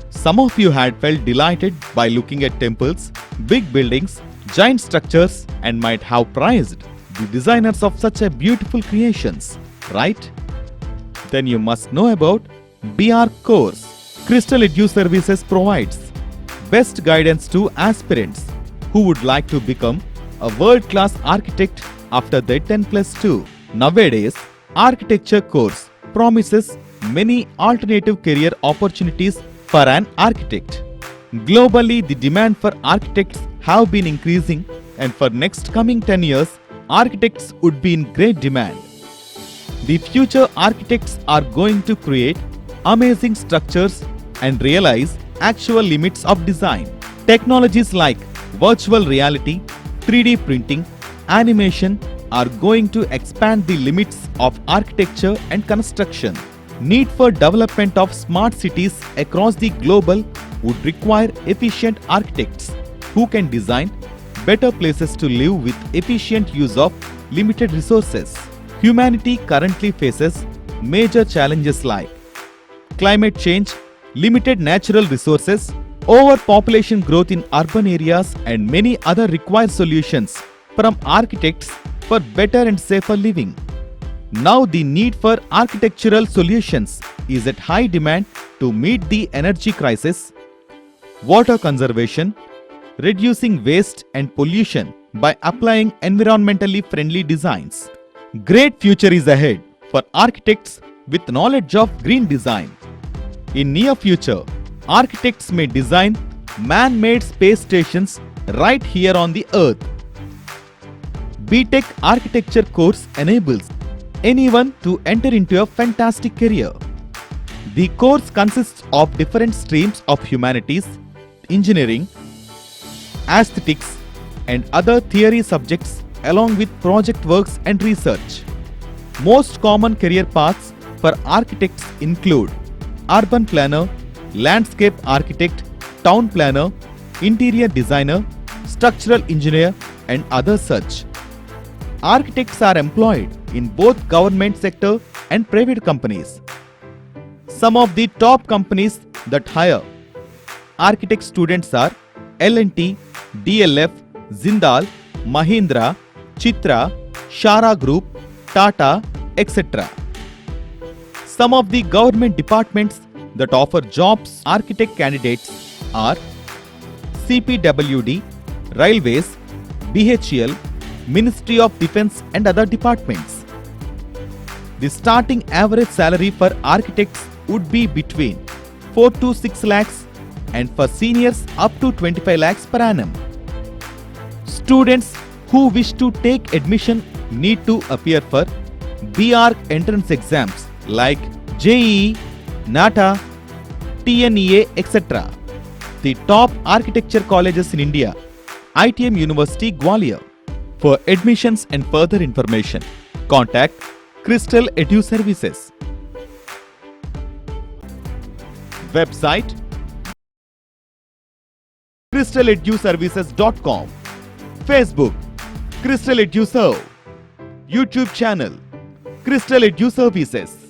Some of you had felt delighted by looking at temples, big buildings, giant structures, and might have prized the designers of such a beautiful creations, right? Then you must know about BR course. Crystal Edu Services provides best guidance to aspirants who would like to become a world-class architect after their 10+2. Nowadays, architecture course promises many alternative career opportunities for an architect. Globally, the demand for architects have been increasing, and for next coming 10 years, architects would be in great demand. The future architects are going to create amazing structures and realize actual limits of design. Technologies like virtual reality, 3D printing, animation are going to expand the limits of architecture and construction. Need for development of smart cities across the global would require efficient architects who can design better places to live with efficient use of limited resources. Humanity currently faces major challenges like climate change, limited natural resources, overpopulation growth in urban areas, and many other require solutions from architects for better and safer living. Now the need for architectural solutions is at high demand to meet the energy crisis, water conservation, reducing waste and pollution by applying environmentally friendly designs. Great future is ahead for architects with knowledge of green design. In near future, architects may design man-made space stations right here on the earth. BTech architecture course enables anyone to enter into a fantastic career. The course consists of different streams of humanities, engineering, aesthetics, and other theory subjects along with project works and research. Most common career paths for architects include urban planner, landscape architect, town planner, interior designer, structural engineer, and other such. Architects are employed in both government sector and private companies. Some of the top companies that hire architect students are L&T, DLF, Jindal, Mahindra, Chitra, Shara Group, Tata, etc. Some of the government departments that offer jobs architect candidates are CPWD, Railways, BHEL, Ministry of Defence and other departments. The starting average salary for architects would be between 4 to 6 lakhs and for seniors up to 25 lakhs per annum. Students who wish to take admission need to appear for BArch entrance exams like JEE, NATA, TNEA, etc. The top architecture colleges in India, ITM University, Gwalior. For admissions and further information, contact Crystal Edu Services. Website crystaleduservices.com. Facebook Crystal Edu Serve. YouTube channel Crystal Edu Services.